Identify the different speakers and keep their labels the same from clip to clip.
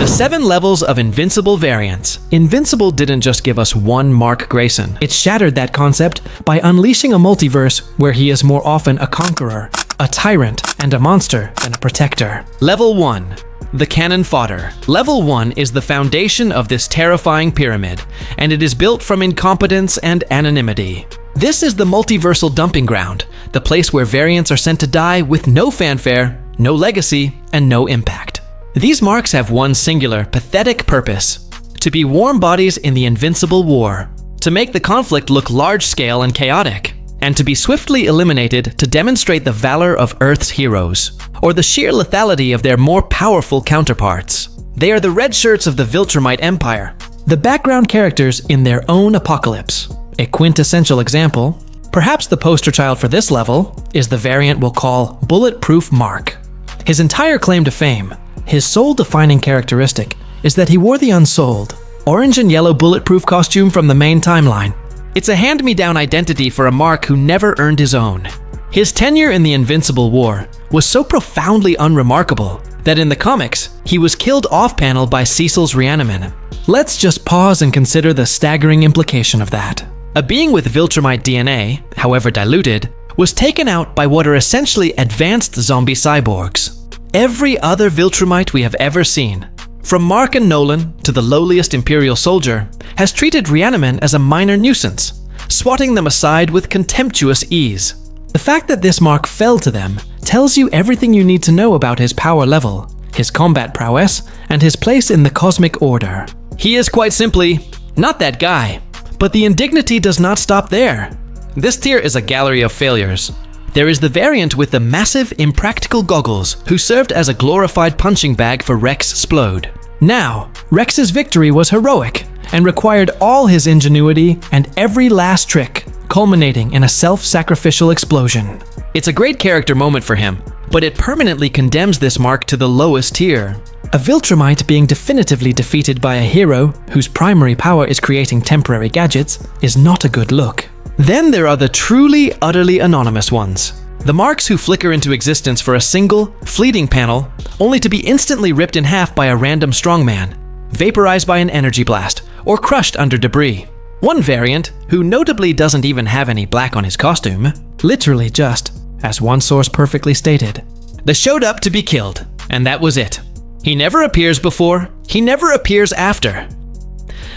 Speaker 1: 7 levels of Invincible variants. Invincible didn't just give us one Mark Grayson. It shattered that concept by unleashing a multiverse where he is more often a conqueror, a tyrant, and a monster than a protector. Level 1. The Cannon Fodder. Level 1 is the foundation of this terrifying pyramid, and it is built from incompetence and anonymity. This is the multiversal dumping ground, the place where variants are sent to die with no fanfare, no legacy, and no impact. These marks have one singular, pathetic purpose: to be warm bodies in the Invincible War, to make the conflict look large-scale and chaotic, and to be swiftly eliminated to demonstrate the valor of Earth's heroes, or the sheer lethality of their more powerful counterparts. They are the red shirts of the Viltrumite Empire, the background characters in their own apocalypse. A quintessential example, perhaps the poster child for this level, is the variant we'll call Bulletproof Mark. His entire claim to fame, his sole-defining characteristic, is that he wore the unsold, orange and yellow bulletproof costume from the main timeline. It's a hand-me-down identity for a Mark who never earned his own. His tenure in the Invincible War was so profoundly unremarkable that in the comics, he was killed off-panel by Cecil's reunite. Let's just pause and consider the staggering implication of that. A being with Viltrumite DNA, however diluted, was taken out by what are essentially advanced zombie cyborgs. Every other Viltrumite we have ever seen, from Mark and Nolan to the lowliest Imperial soldier, has treated reunite as a minor nuisance, swatting them aside with contemptuous ease. The fact that this Mark fell to them tells you everything you need to know about his power level, his combat prowess, and his place in the cosmic order. He is quite simply not that guy. But the indignity does not stop there. This tier is a gallery of failures. There is the variant with the massive, impractical goggles, who served as a glorified punching bag for Rex Splode. Now, Rex's victory was heroic, and required all his ingenuity and every last trick, culminating in a self-sacrificial explosion. It's a great character moment for him, but it permanently condemns this Mark to the lowest tier. A Viltrumite being definitively defeated by a hero whose primary power is creating temporary gadgets is not a good look. Then there are the truly, utterly anonymous ones. The Marks who flicker into existence for a single, fleeting panel, only to be instantly ripped in half by a random strongman, vaporized by an energy blast, or crushed under debris. One variant, who notably doesn't even have any black on his costume, literally just, as one source perfectly stated, they showed up to be killed, and that was it. He never appears before, he never appears after.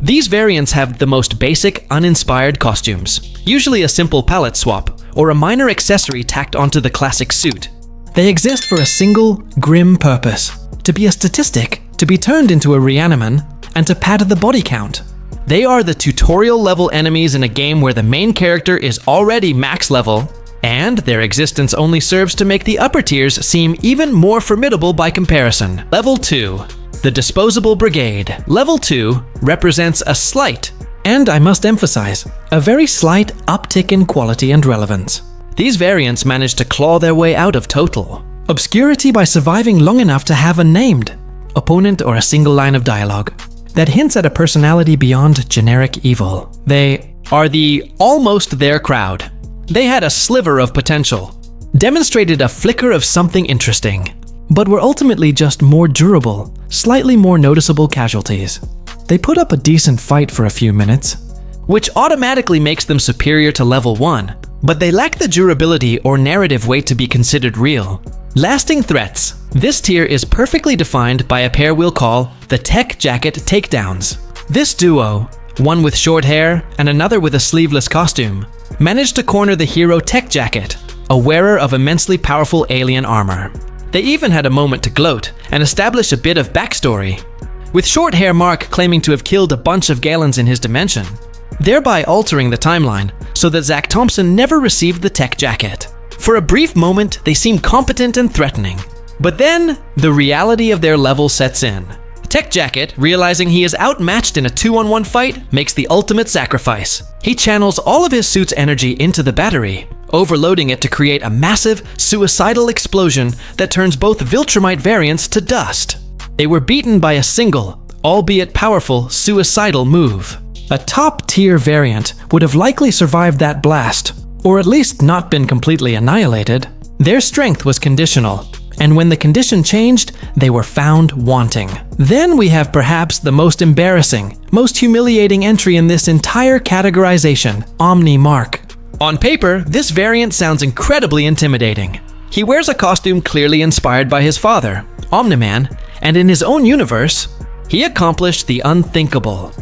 Speaker 1: These variants have the most basic, uninspired costumes, usually a simple palette swap, or a minor accessory tacked onto the classic suit. They exist for a single, grim purpose: to be a statistic, to be turned into a reunite, and to pad the body count. They are the tutorial-level enemies in a game where the main character is already max level, and their existence only serves to make the upper tiers seem even more formidable by comparison. Level 2. The Disposable Brigade. Level 2 represents a slight, and I must emphasize, a very slight uptick in quality and relevance. These variants manage to claw their way out of total obscurity by surviving long enough to have a named opponent or a single line of dialogue that hints at a personality beyond generic evil. They are the almost there crowd. They had a sliver of potential, demonstrated a flicker of something interesting, but were ultimately just more durable, slightly more noticeable casualties. They put up a decent fight for a few minutes, which automatically makes them superior to level 1, but they lack the durability or narrative weight to be considered real. Lasting threats. This tier is perfectly defined by a pair we'll call the Tech Jacket Takedowns. This duo, one with short hair and another with a sleeveless costume, managed to corner the hero Tech Jacket, a wearer of immensely powerful alien armor. They even had a moment to gloat and establish a bit of backstory, with short hair Mark claiming to have killed a bunch of Galens in his dimension, thereby altering the timeline so that Zach Thompson never received the Tech Jacket. For a brief moment, they seem competent and threatening, but then the reality of their level sets in. Tech Jacket, realizing he is outmatched in a 2-on-1 fight, makes the ultimate sacrifice. He channels all of his suit's energy into the battery, overloading it to create a massive, suicidal explosion that turns both Viltrumite variants to dust. They were beaten by a single, albeit powerful, suicidal move. A top-tier variant would have likely survived that blast, or at least not been completely annihilated. Their strength was conditional, and when the condition changed, they were found wanting. Then we have perhaps the most embarrassing, most humiliating entry in this entire categorization, Omni Mark. On paper, this variant sounds incredibly intimidating. He wears a costume clearly inspired by his father, Omni Man, and in his own universe, he accomplished the unthinkable.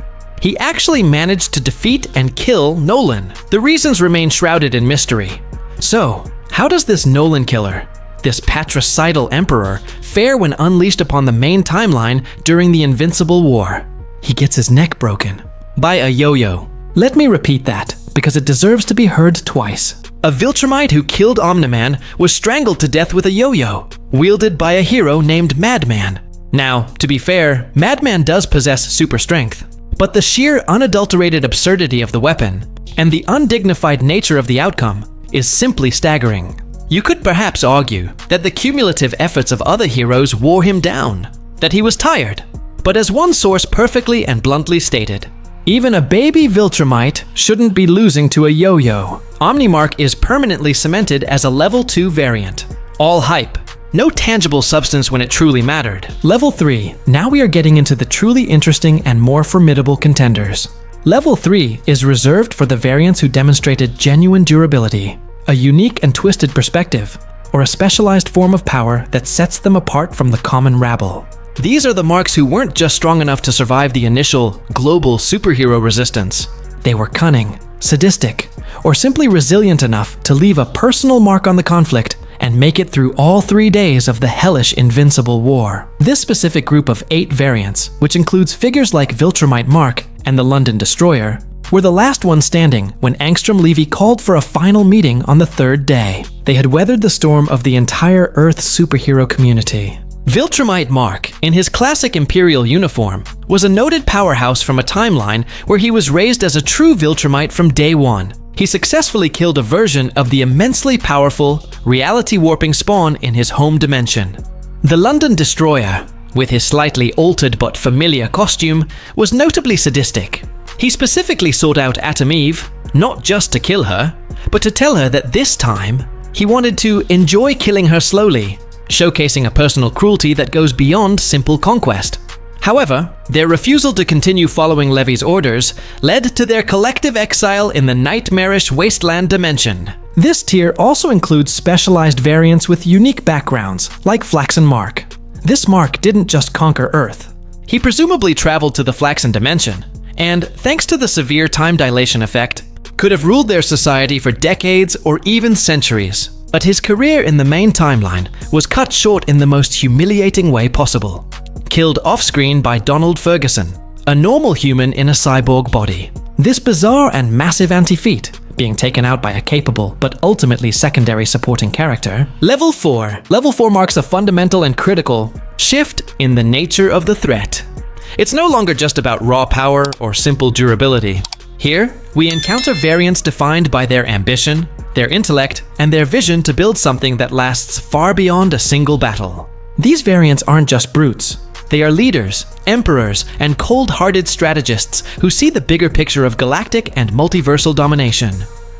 Speaker 1: He actually managed to defeat and kill Nolan. The reasons remain shrouded in mystery. So, how does this Nolan killer, this patricidal emperor, fare when unleashed upon the main timeline during the Invincible War? He gets his neck broken by a yo-yo. Let me repeat that, because it deserves to be heard twice. A viltrumite who killed Omni Man was strangled to death with a yo-yo, wielded by a hero named Madman. Now, to be fair, Madman does possess super strength, but the sheer unadulterated absurdity of the weapon and the undignified nature of the outcome is simply staggering. You could perhaps argue that the cumulative efforts of other heroes wore him down, that he was tired. But as one source perfectly and bluntly stated, even a baby viltrumite shouldn't be losing to a yo-yo. Omnimark is permanently cemented as a level 2 variant. All hype. No tangible substance when it truly mattered. Level 3. Now we are getting into the truly interesting and more formidable contenders. Level 3 is reserved for the variants who demonstrated genuine durability, a unique and twisted perspective, or a specialized form of power that sets them apart from the common rabble. These are the marks who weren't just strong enough to survive the initial global superhero resistance. They were cunning, sadistic, or simply resilient enough to leave a personal mark on the conflict and make it through all 3 days of the hellish Invincible War. This specific group of 8 variants, which includes figures like Viltrumite Mark and the London Destroyer, were the last ones standing when Angstrom Levy called for a final meeting on the 3rd day. They had weathered the storm of the entire Earth superhero community. Viltrumite Mark, in his classic Imperial uniform, was a noted powerhouse from a timeline where he was raised as a true Viltrumite from day one. He successfully killed a version of the immensely powerful, reality-warping spawn in his home dimension. The London Destroyer, with his slightly altered but familiar costume, was notably sadistic. He specifically sought out Atom Eve, not just to kill her, but to tell her that this time, he wanted to enjoy killing her slowly, showcasing a personal cruelty that goes beyond simple conquest. However, their refusal to continue following Levy's orders led to their collective exile in the nightmarish wasteland dimension. This tier also includes specialized variants with unique backgrounds, like Flaxen Mark. This Mark didn't just conquer Earth. He presumably traveled to the Flaxen dimension, and thanks to the severe time dilation effect, could have ruled their society for decades or even centuries. But his career in the main timeline was cut short in the most humiliating way possible. Killed off-screen by Donald Ferguson, a normal human in a cyborg body. This bizarre and massive anti-feat, being taken out by a capable but ultimately secondary supporting character. Level 4. Level 4 marks a fundamental and critical shift in the nature of the threat. It's no longer just about raw power or simple durability. Here, we encounter variants defined by their ambition, their intellect, and their vision to build something that lasts far beyond a single battle. These variants aren't just brutes. They are leaders, emperors, and cold-hearted strategists who see the bigger picture of galactic and multiversal domination.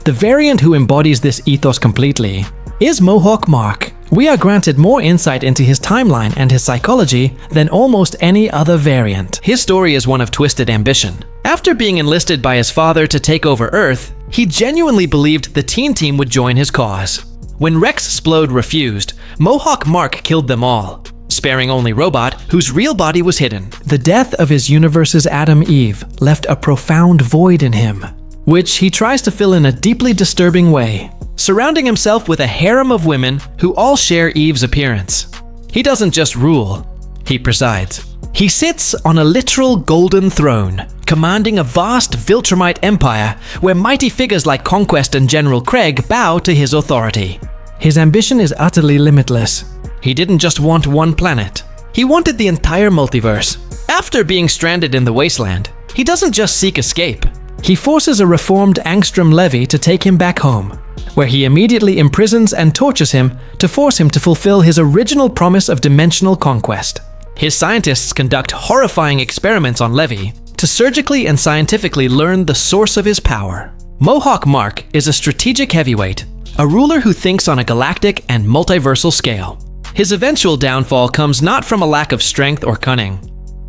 Speaker 1: The variant who embodies this ethos completely is Mohawk Mark. We are granted more insight into his timeline and his psychology than almost any other variant. His story is one of twisted ambition. After being enlisted by his father to take over Earth, he genuinely believed the teen team would join his cause. When Rex Splode refused, Mohawk Mark killed them all, sparing only Robot, whose real body was hidden. The death of his universe's Atom Eve left a profound void in him, which he tries to fill in a deeply disturbing way, surrounding himself with a harem of women who all share Eve's appearance. He doesn't just rule, he presides. He sits on a literal golden throne, commanding a vast Viltrumite empire where mighty figures like Conquest and General Craig bow to his authority. His ambition is utterly limitless. He didn't just want one planet. He wanted the entire multiverse. After being stranded in the wasteland, he doesn't just seek escape. He forces a reformed Angstrom Levy to take him back home, where he immediately imprisons and tortures him to force him to fulfill his original promise of dimensional conquest. His scientists conduct horrifying experiments on Levy to surgically and scientifically learn the source of his power. Mohawk Mark is a strategic heavyweight, a ruler who thinks on a galactic and multiversal scale. His eventual downfall comes not from a lack of strength or cunning,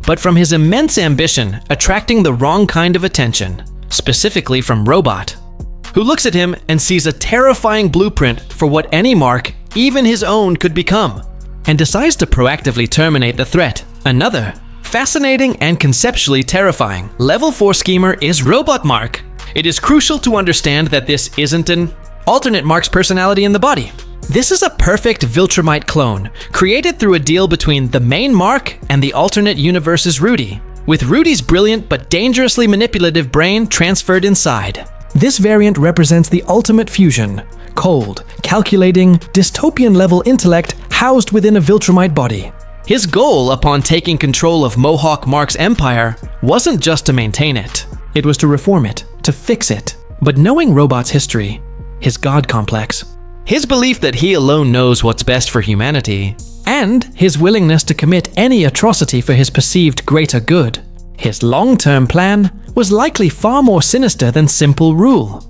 Speaker 1: but from his immense ambition attracting the wrong kind of attention, specifically from Robot, who looks at him and sees a terrifying blueprint for what any mark, even his own, could become, and decides to proactively terminate the threat. Another fascinating and conceptually terrifying level 4 schemer is Robot Mark. It is crucial to understand that this isn't an alternate Mark's personality in the body. This is a perfect viltrumite clone, created through a deal between the main Mark and the alternate universe's Rudy, with Rudy's brilliant but dangerously manipulative brain transferred inside. This variant represents the ultimate fusion: cold, calculating, dystopian-level intellect housed within a viltrumite body. His goal upon taking control of Mohawk Mark's empire wasn't just to maintain it. It was to reform it, to fix it. But knowing Robot's history, his god complex, his belief that he alone knows what's best for humanity, and his willingness to commit any atrocity for his perceived greater good, his long-term plan was likely far more sinister than simple rule.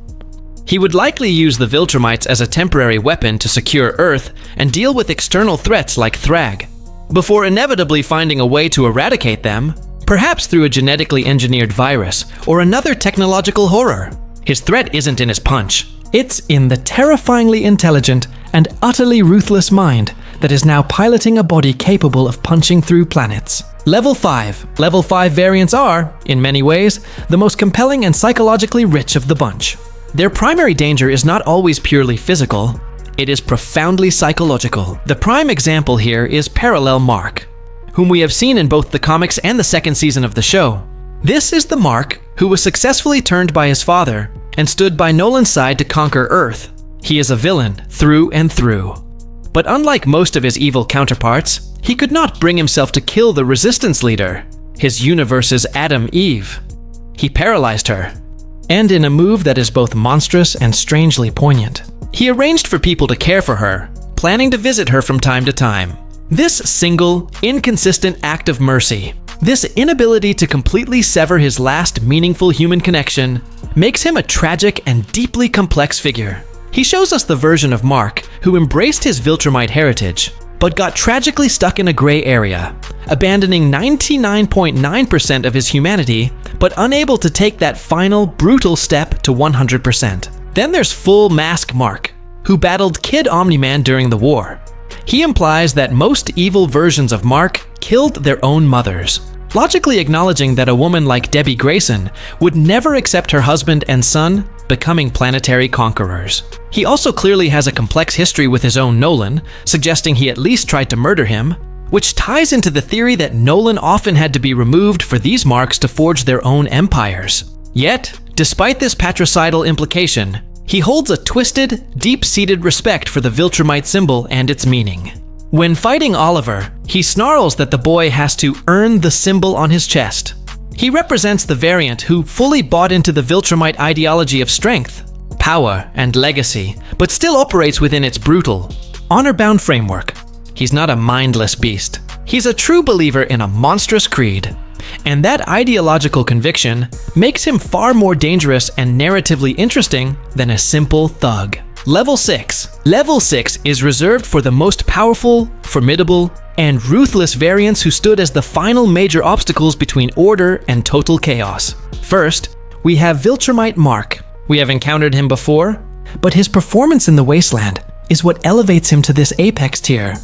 Speaker 1: He would likely use the viltrumites as a temporary weapon to secure Earth and deal with external threats like thragg, before inevitably finding a way to eradicate them, perhaps through a genetically engineered virus or another technological horror. His threat isn't in his punch. It's in the terrifyingly intelligent and utterly ruthless mind that is now piloting a body capable of punching through planets. Level 5. Level 5 variants are, in many ways, the most compelling and psychologically rich of the bunch. Their primary danger is not always purely physical, it is profoundly psychological. The prime example here is Parallel Mark, whom we have seen in both the comics and the second season of the show. This is the Mark who was successfully turned by his father and stood by Nolan's side to conquer Earth. He is a villain through and through. But unlike most of his evil counterparts, he could not bring himself to kill the resistance leader, his universe's Adam Eve. He paralyzed her, and in a move that is both monstrous and strangely poignant, he arranged for people to care for her, planning to visit her from time to time. This single, inconsistent act of mercy, this inability to completely sever his last meaningful human connection, makes him a tragic and deeply complex figure. He shows us the version of Mark who embraced his viltrumite heritage, but got tragically stuck in a gray area, abandoning 99.9% of his humanity, but unable to take that final, brutal step to 100%. Then there's Full Mask Mark, who battled Kid Omni Man during the war. He implies that most evil versions of Mark killed their own mothers, logically acknowledging that a woman like Debbie Grayson would never accept her husband and son becoming planetary conquerors. He also clearly has a complex history with his own Nolan, suggesting he at least tried to murder him, which ties into the theory that Nolan often had to be removed for these marks to forge their own empires. Yet, despite this patricidal implication, he holds a twisted, deep-seated respect for the viltrumite symbol and its meaning. When fighting Oliver, he snarls that the boy has to earn the symbol on his chest. He represents the variant who fully bought into the viltrumite ideology of strength, power, and legacy, but still operates within its brutal, honor-bound framework. He's not a mindless beast. He's a true believer in a monstrous creed. And that ideological conviction makes him far more dangerous and narratively interesting than a simple thug. Level 6. Level 6 is reserved for the most powerful, formidable, and ruthless variants who stood as the final major obstacles between order and total chaos. First, we have Viltrumite Mark. We have encountered him before, but his performance in the Wasteland is what elevates him to this apex tier.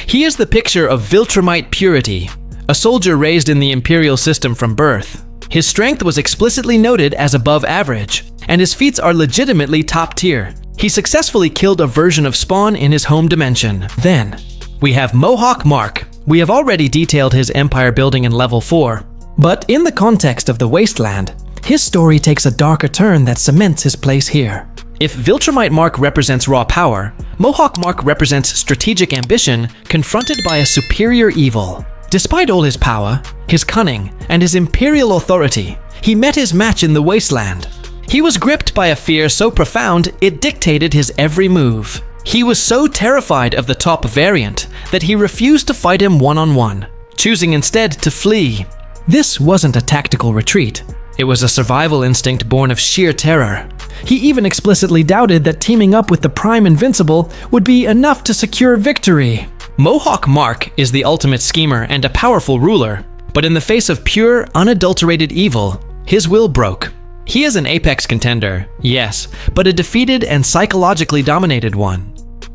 Speaker 1: He is the picture of Viltrumite purity, a soldier raised in the Imperial system from birth. His strength was explicitly noted as above average, and his feats are legitimately top tier. He successfully killed a version of Spawn in his home dimension. Then, we have Mohawk Mark. We have already detailed his empire building in level 4, but in the context of the Wasteland, his story takes a darker turn that cements his place here. If Viltrumite Mark represents raw power, Mohawk Mark represents strategic ambition confronted by a superior evil. Despite all his power, his cunning, and his imperial authority, he met his match in the Wasteland. He was gripped by a fear so profound it dictated his every move. He was so terrified of the top variant that he refused to fight him one-on-one, choosing instead to flee. This wasn't a tactical retreat. It was a survival instinct born of sheer terror. He even explicitly doubted that teaming up with the Prime Invincible would be enough to secure victory. Mohawk Mark is the ultimate schemer and a powerful ruler, but in the face of pure, unadulterated evil, his will broke. He is an apex contender, yes, but a defeated and psychologically dominated one.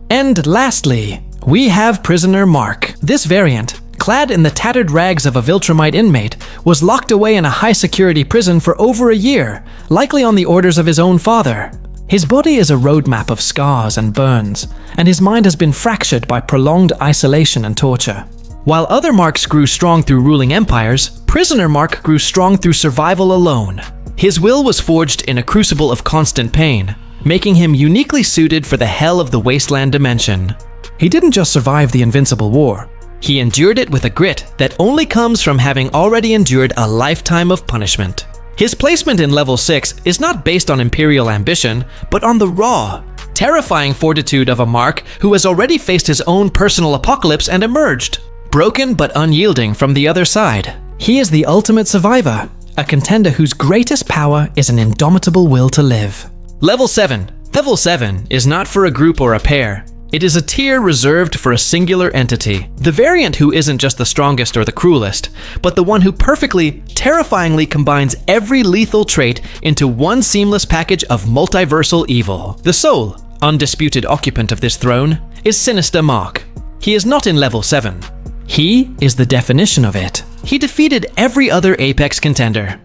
Speaker 1: And lastly, we have Prisoner Mark. This variant, clad in the tattered rags of a viltrumite inmate, was locked away in a high-security prison for over a year, likely on the orders of his own father. His body is a roadmap of scars and burns, and his mind has been fractured by prolonged isolation and torture. While other Marks grew strong through ruling empires, Prisoner Mark grew strong through survival alone. His will was forged in a crucible of constant pain, making him uniquely suited for the hell of the wasteland dimension. He didn't just survive the Invincible War. He endured it with a grit that only comes from having already endured a lifetime of punishment. His placement in level 6 is not based on imperial ambition, but on the raw, terrifying fortitude of a Mark who has already faced his own personal apocalypse and emerged, broken but unyielding from the other side. He is the ultimate survivor, a contender whose greatest power is an indomitable will to live. Level 7. Level 7 is not for a group or a pair. It is a tier reserved for a singular entity. The variant who isn't just the strongest or the cruelest, but the one who perfectly, terrifyingly combines every lethal trait into one seamless package of multiversal evil. The sole, undisputed occupant of this throne is Sinister Mark. He is not in level 7. He is the definition of it. He defeated every other apex contender.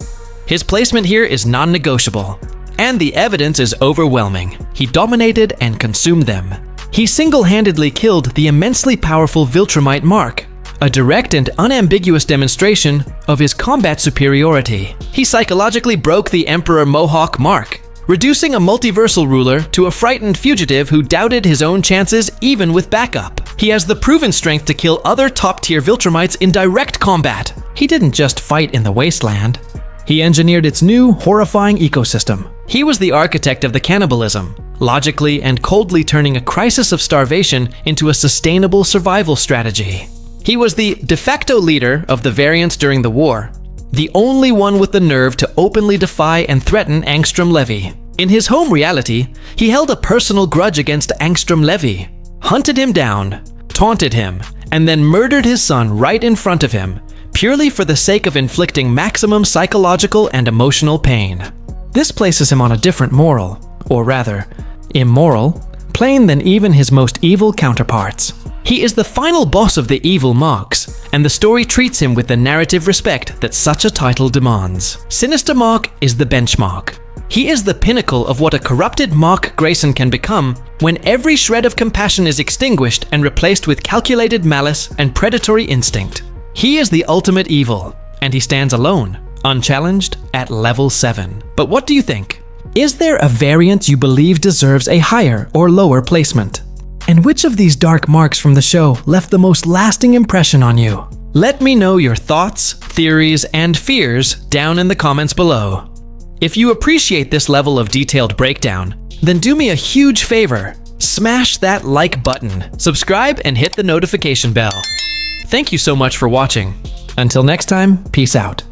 Speaker 1: His placement here is non-negotiable, and the evidence is overwhelming. He dominated and consumed them. He single-handedly killed the immensely powerful viltrumite Mark, a direct and unambiguous demonstration of his combat superiority. He psychologically broke the Emperor Mohawk Mark, reducing a multiversal ruler to a frightened fugitive who doubted his own chances even with backup. He has the proven strength to kill other top-tier viltrumites in direct combat. He didn't just fight in the wasteland. He engineered its new, horrifying ecosystem. He was the architect of the cannibalism, logically and coldly turning a crisis of starvation into a sustainable survival strategy. He was the de facto leader of the variants during the war, the only one with the nerve to openly defy and threaten Angstrom Levy. In his home reality, he held a personal grudge against Angstrom Levy, hunted him down, taunted him, and then murdered his son right in front of him, purely for the sake of inflicting maximum psychological and emotional pain. This places him on a different moral, or rather, immoral, plane than even his most evil counterparts. He is the final boss of the evil Marks, and the story treats him with the narrative respect that such a title demands. Sinister Mark is the benchmark. He is the pinnacle of what a corrupted Mark Grayson can become when every shred of compassion is extinguished and replaced with calculated malice and predatory instinct. He is the ultimate evil, and he stands alone, unchallenged, at level 7. But what do you think? Is there a variant you believe deserves a higher or lower placement? And which of these dark Marks from the show left the most lasting impression on you? Let me know your thoughts, theories, and fears down in the comments below. If you appreciate this level of detailed breakdown, then do me a huge favor. Smash that like button, subscribe, and hit the notification bell. Thank you so much for watching. Until next time, peace out.